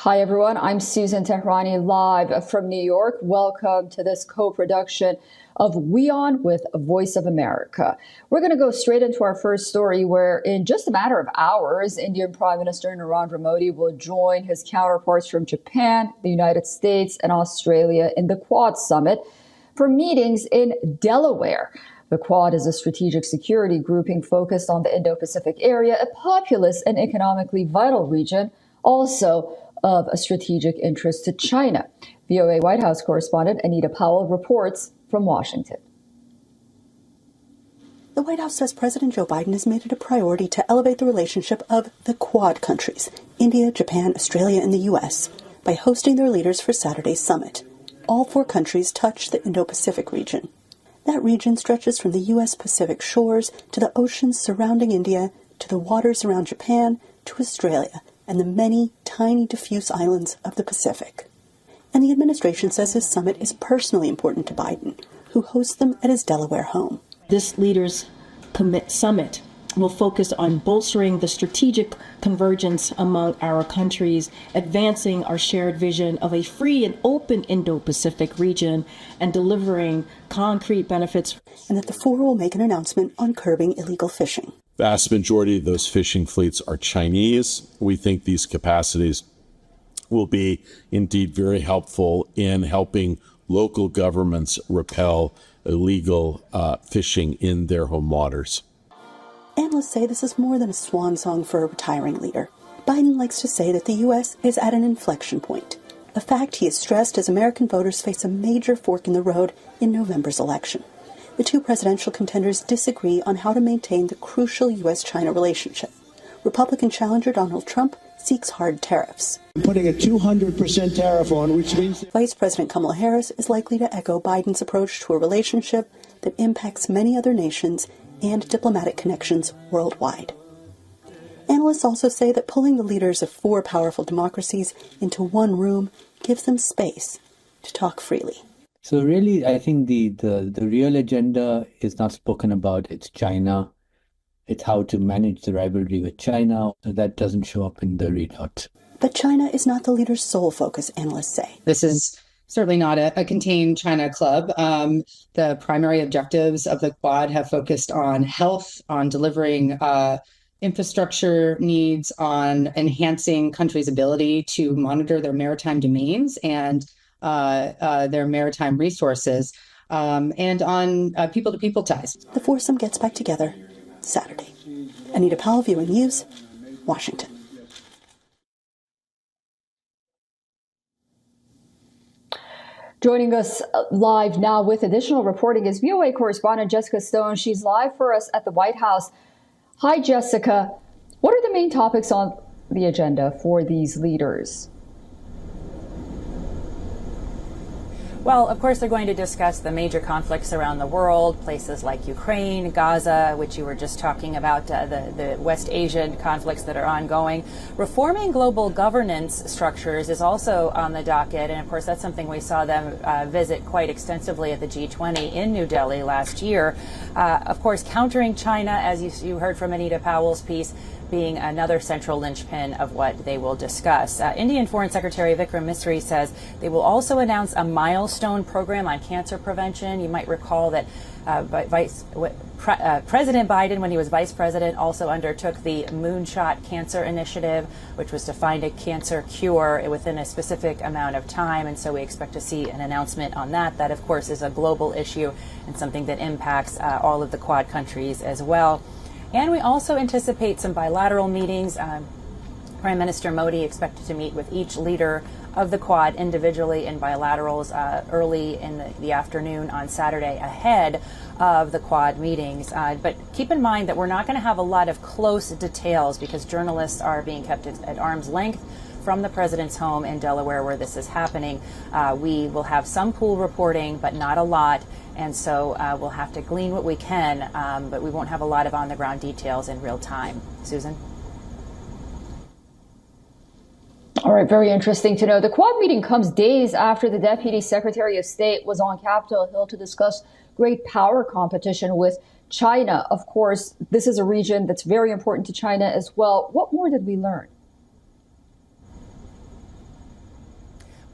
Hi, everyone. I'm Susan Tehrani, live from New York. Welcome to this co-production of WION with Voice of America. We're going to go straight into our first story, where in just a matter of hours, Indian Prime Minister Narendra Modi will join his counterparts from Japan, the United States, and Australia in the Quad Summit for meetings in Delaware. The Quad is a strategic security grouping focused on the Indo-Pacific area, a populous and economically vital region, also of a strategic interest to China. VOA White House correspondent Anita Powell reports from Washington. The White House says President Joe Biden has made it a priority to elevate the relationship of the Quad countries, India, Japan, Australia, and the U.S., by hosting their leaders for Saturday's summit. All four countries touch the Indo-Pacific region. That region stretches from the U.S. Pacific shores to the oceans surrounding India, to the waters around Japan, to Australia, and the many tiny diffuse islands of the Pacific. And the administration says this summit is personally important to Biden, who hosts them at his Delaware home. This Leaders Summit will focus on bolstering the strategic convergence among our countries, advancing our shared vision of a free and open Indo-Pacific region, and delivering concrete benefits. And that the four will make an announcement on curbing illegal fishing. Vast majority of those fishing fleets are Chinese. We think these capacities will be indeed very helpful in helping local governments repel illegal fishing in their home waters. Analysts say this is more than a swan song for a retiring leader. Biden likes to say that the U.S. is at an inflection point, a fact he has stressed as American voters face a major fork in the road in November's election. The two presidential contenders disagree on how to maintain the crucial U.S.-China relationship. Republican challenger Donald Trump seeks hard tariffs. Putting a 200% tariff on, which means Vice President Kamala Harris is likely to echo Biden's approach to a relationship that impacts many other nations and diplomatic connections worldwide. Analysts also say that pulling the leaders of four powerful democracies into one room gives them space to talk freely. So really, I think the real agenda is not spoken about. It's China. It's how to manage the rivalry with China. So that doesn't show up in the readout. But China is not the leader's sole focus, analysts say. This is certainly not a contained China club. The primary objectives of the Quad have focused on health, on delivering infrastructure needs, on enhancing countries' ability to monitor their maritime domains and their maritime resources, and on people-to-people ties. The foursome gets back together Saturday. Anita Powell, VOA News, Washington. Joining us live now with additional reporting is VOA correspondent Jessica Stone. She's live for us at the White House. Hi, Jessica. What are the main topics on the agenda for these leaders? Well, of course, they're going to discuss the major conflicts around the world, places like Ukraine, Gaza, which you were just talking about, the West Asian conflicts that are ongoing. Reforming global governance structures is also on the docket. And of course, that's something we saw them visit quite extensively at the G20 in New Delhi last year. Of course, countering China, as you heard from Anita Powell's piece, being another central linchpin of what they will discuss. Indian Foreign Secretary Vikram Misri says they will also announce a milestone program on cancer prevention. You might recall that President Biden, when he was vice president, also undertook the Moonshot Cancer Initiative, which was to find a cancer cure within a specific amount of time. And so we expect to see an announcement on that. That, of course, is a global issue and something that impacts all of the Quad countries as well. And we also anticipate some bilateral meetings. Prime Minister Modi expected to meet with each leader of the Quad individually in bilaterals early in the afternoon on Saturday ahead of the Quad meetings. But keep in mind that we're not going to have a lot of close details because journalists are being kept at arm's length from the president's home in Delaware where this is happening. We will have some pool reporting, but not a lot. And so we'll have to glean what we can, but we won't have a lot of on-the-ground details in real time. Susan? All right, very interesting to know. The Quad meeting comes days after the Deputy Secretary of State was on Capitol Hill to discuss great power competition with China. Of course, this is a region that's very important to China as well. What more did we learn?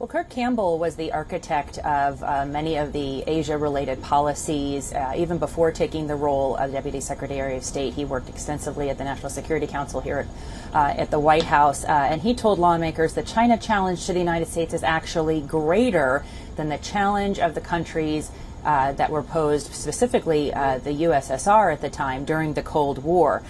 Well, Kurt Campbell was the architect of many of the Asia-related policies. Even before taking the role of Deputy Secretary of State, he worked extensively at the National Security Council here at the White House. And he told lawmakers that China challenge to the United States is actually greater than the challenge of the countries that were posed, specifically the USSR at the time during the Cold War.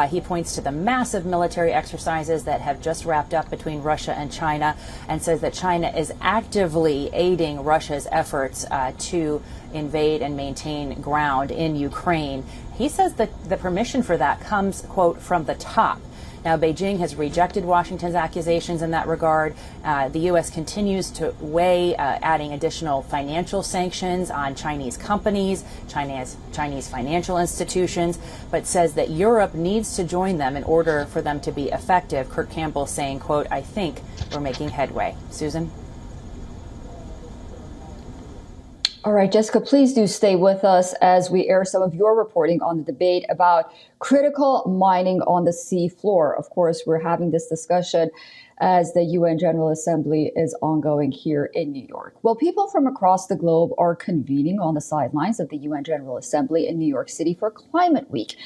He points to the massive military exercises that have just wrapped up between Russia and China and says that China is actively aiding Russia's efforts to invade and maintain ground in Ukraine. He says that the permission for that comes, quote, from the top. Now, Beijing has rejected Washington's accusations in that regard. The U.S. continues to weigh adding additional financial sanctions on Chinese companies, Chinese financial institutions, but says that Europe needs to join them in order for them to be effective. Kurt Campbell saying, quote, I think we're making headway. Susan? All right, Jessica, please do stay with us as we air some of your reporting on the debate about critical mining on the sea floor. Of course, we're having this discussion as the UN General Assembly is ongoing here in New York. Well, people from across the globe are convening on the sidelines of the UN General Assembly in New York City for Climate Week.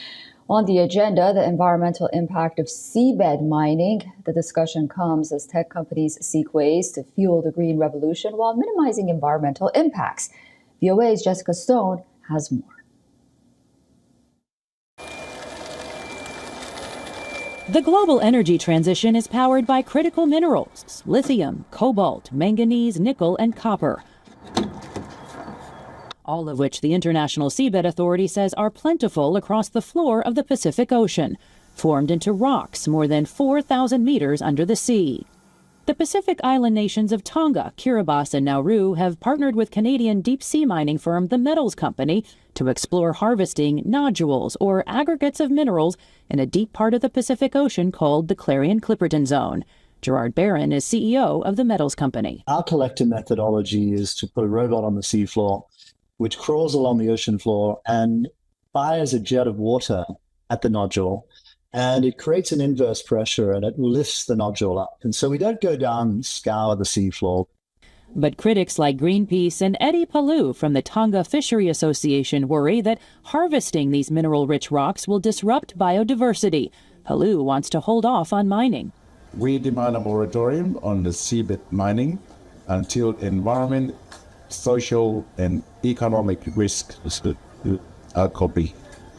On the agenda, the environmental impact of seabed mining. The discussion comes as tech companies seek ways to fuel the green revolution while minimizing environmental impacts. VOA's Jessica Stone has more. The global energy transition is powered by critical minerals: lithium, cobalt, manganese, nickel, and copper, all of which the International Seabed Authority says are plentiful across the floor of the Pacific Ocean, formed into rocks more than 4,000 meters under the sea. The Pacific island nations of Tonga, Kiribati, and Nauru have partnered with Canadian deep-sea mining firm The Metals Company to explore harvesting nodules, or aggregates of minerals, in a deep part of the Pacific Ocean called the Clarion-Clipperton Zone. Gerard Barron is CEO of The Metals Company. Our collective methodology is to put a robot on the seafloor, which crawls along the ocean floor and fires a jet of water at the nodule. And it creates an inverse pressure and it lifts the nodule up. And so we don't go down and scour the seafloor. But critics like Greenpeace and Eddie Palou from the Tonga Fishery Association worry that harvesting these mineral-rich rocks will disrupt biodiversity. Palou wants to hold off on mining. We demand a moratorium on the seabed mining until environment, social, and economic risks are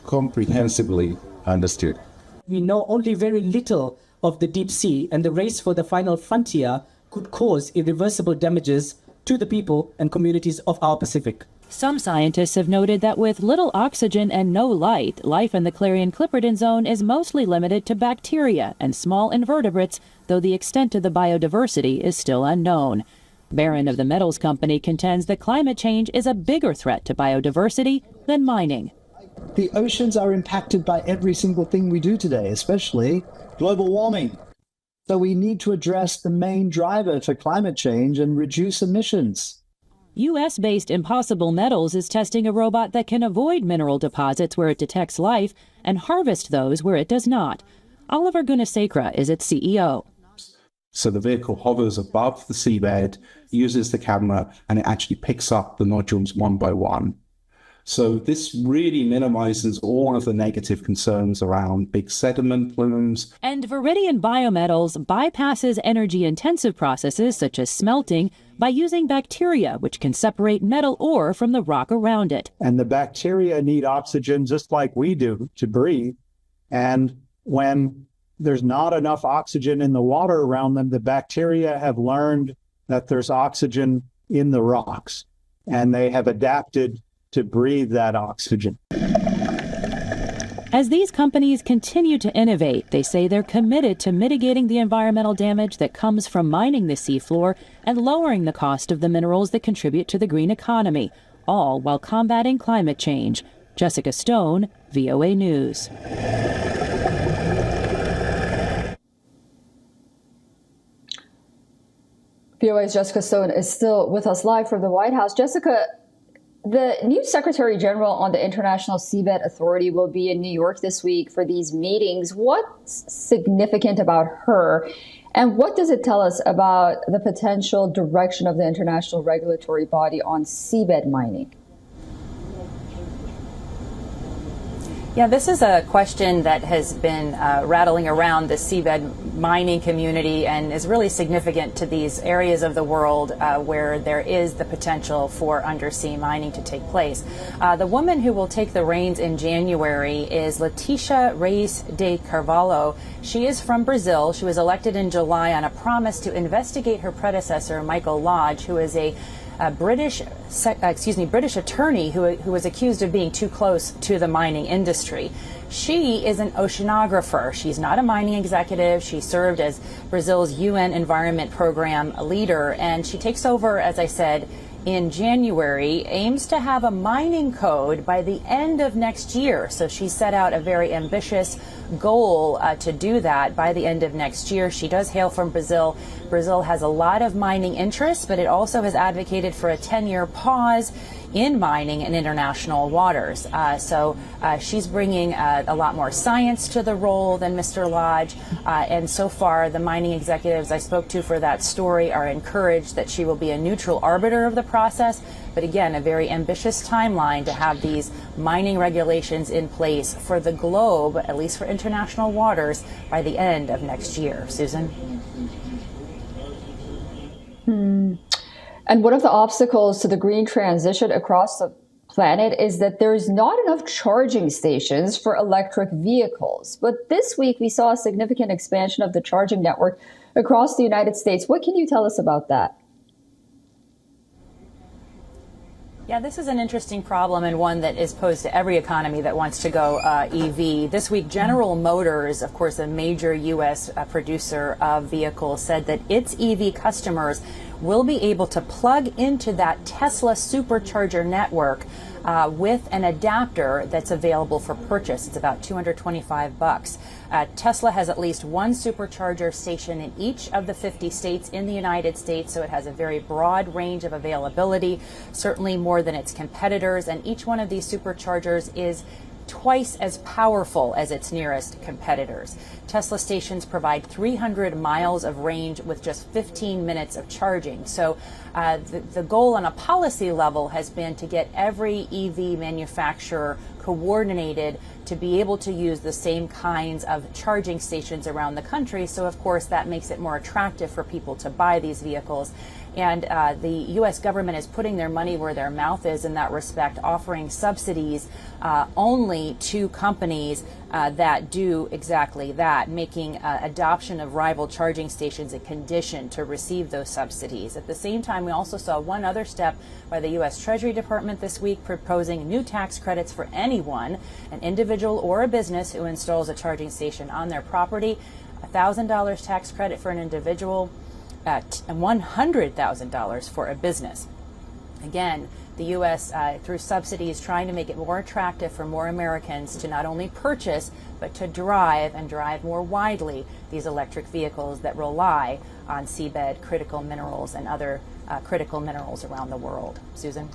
comprehensively understood. We know only very little of the deep sea, and the race for the final frontier could cause irreversible damages to the people and communities of our Pacific. Some scientists have noted that with little oxygen and no light, life in the Clarion-Clipperton Zone is mostly limited to bacteria and small invertebrates, though the extent of the biodiversity is still unknown. Barron of the Metals Company contends that climate change is a bigger threat to biodiversity than mining. The oceans are impacted by every single thing we do today, especially global warming. So we need to address the main driver for climate change and reduce emissions. U.S.-based Impossible Metals is testing a robot that can avoid mineral deposits where it detects life and harvest those where it does not. Oliver Gunasekara is its CEO. So the vehicle hovers above the seabed, uses the camera, and it actually picks up the nodules one by one. So this really minimizes all of the negative concerns around big sediment plumes. And Viridian Biometals bypasses energy-intensive processes such as smelting by using bacteria, which can separate metal ore from the rock around it. And the bacteria need oxygen just like we do to breathe. And when there's not enough oxygen in the water around them, the bacteria have learned that there's oxygen in the rocks, and they have adapted to breathe that oxygen. As these companies continue to innovate, they say they're committed to mitigating the environmental damage that comes from mining the seafloor and lowering the cost of the minerals that contribute to the green economy, all while combating climate change. Jessica Stone, VOA News. VOA's Jessica Stone is still with us live from the White House. Jessica, the new Secretary General on the International Seabed Authority will be in New York this week for these meetings. What's significant about her And what does it tell us about the potential direction of the international regulatory body on seabed mining? Yeah, this is a question that has been rattling around the seabed mining community and is really significant to these areas of the world where there is the potential for undersea mining to take place. The woman who will take the reins in January is Leticia Reis de Carvalho. She is from Brazil. She was elected in July on a promise to investigate her predecessor, Michael Lodge, who is a British attorney who was accused of being too close to the mining industry. She is an oceanographer. She's not a mining executive. She served as Brazil's UN Environment Program leader, and she takes over, as I said, in January, aims to have a mining code by the end of next year. So she set out a very ambitious goal to do that by the end of next year. She does hail from Brazil. Brazil has a lot of mining interests, but it also has advocated for a 10-year pause in mining in international waters. So she's bringing a lot more science to the role than Mr. Lodge. And so far, the mining executives I spoke to for that story are encouraged that she will be a neutral arbiter of the process. But again, a very ambitious timeline to have these mining regulations in place for the globe, at least for international waters, by the end of next year. Susan? And one of the obstacles to the green transition across the planet is that there's not enough charging stations for electric vehicles. But this week, we saw a significant expansion of the charging network across the United States. What can you tell us about that? Yeah, this is an interesting problem and one that is posed to every economy that wants to go EV. This week, General Motors, of course, a major U.S. Producer of vehicles, said that its EV customers will be able to plug into that Tesla supercharger network with an adapter that's available for purchase. It's about $225. Tesla has at least one supercharger station in each of the 50 states in the United States, so it has a very broad range of availability, certainly more than its competitors, and each one of these superchargers is twice as powerful as its nearest competitors. Tesla stations provide 300 miles of range with just 15 minutes of charging. So the goal on a policy level has been to get every EV manufacturer coordinated to be able to use the same kinds of charging stations around the country. So of course that makes it more attractive for people to buy these vehicles. And the U.S. government is putting their money where their mouth is in that respect, offering subsidies only to companies that do exactly that, making adoption of rival charging stations a condition to receive those subsidies. At the same time, we also saw one other step by the U.S. Treasury Department this week, proposing new tax credits for anyone, an individual or a business, who installs a charging station on their property. $1,000 tax credit for an individual, and $100,000 for a business. Again, the U.S., through subsidies, trying to make it more attractive for more Americans to not only purchase, but to drive, and drive more widely, these electric vehicles that rely on seabed critical minerals and other critical minerals around the world. Susan?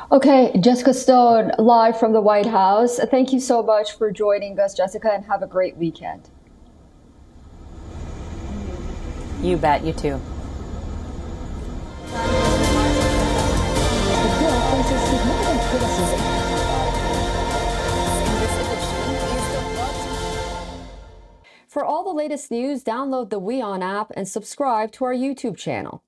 Okay, Jessica Stone, live from the White House. Thank you so much for joining us, Jessica, and have a great weekend. You bet, you too. For all the latest news, download the WION app and subscribe to our YouTube channel.